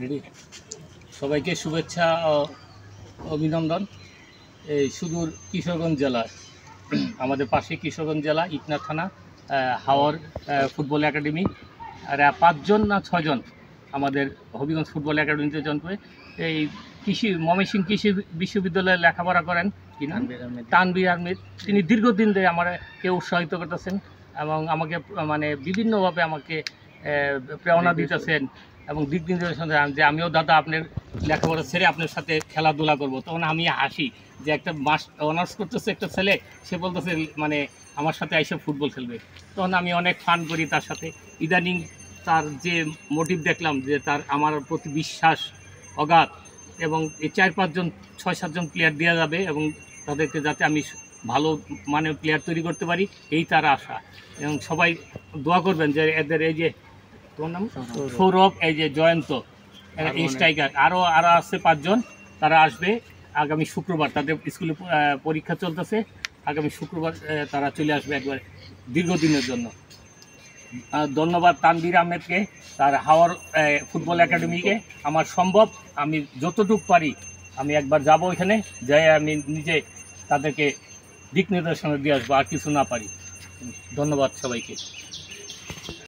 Ready. সবাইকে শুভেচ্ছা ও অভিনন্দন। এই সুদূর কিশোরগঞ্জ জেলার আমাদের পাশে কিশোরগঞ্জ জেলা ইটনা থানা হাওর ফুটবল একাডেমি আর ৫ জন না ৬ জন আমাদের হবিগঞ্জ ফুটবল একাডেমিতে জয়েন করে এই ময়মনসিংহ কৃষি বিশ্ববিদ্যালয়ে লেখাপড়া করেন কিনা তানভীর আহমেদ। তিনি দীর্ঘদিন ধরে আমাকে উৎসাহিত করতেছেন এবং আমাকে মানে বিভিন্নভাবে আমাকে প্রেরণা দিতেছেন এবং দিক নির্দেশন যে আমিও দাদা আপনার লেখাপড়া ছেড়ে আপনার সাথে খেলাধুলা করব। তখন আমি হাসি যে একটা অনার্স করতেছে একটা ছেলে, সে বলতেছে মানে আমার সাথে এসে ফুটবল খেলবে। তখন আমি অনেক ফান করি তার সাথে। ইদানিং তার যে মোটিভ দেখলাম যে তার আমার প্রতি বিশ্বাস অগাধ এবং এই ৪-৫ জন ৬-৭ জন প্লেয়ার দেওয়া যাবে এবং তাদেরকে যাতে আমি ভালো মানে প্লেয়ার তৈরি করতে পারি, এই তার আশা। এবং সবাই দোয়া করবেন যে এদের এই যে তোমার নাম সৌরভ, এই যে জয়ন্ত স্ট্রাইকার, আরও আছে ৫ জন, তারা আসবে আগামী শুক্রবার। তাদের স্কুলে পরীক্ষা চলতেছে, আগামী শুক্রবার তারা চলে আসবে একবার দীর্ঘদিনের জন্য। ধন্যবাদ তানভীর আহমেদকে, তার হাওর ফুটবল একাডেমিকে। আমার সম্ভব আমি যতটুকু পারি আমি একবার যাব ওইখানে, যাই আমি নিজে তাদেরকে দিক নির্দেশনা দিয়ে আসবো, আর কিছু না পারি। ধন্যবাদ সবাইকে।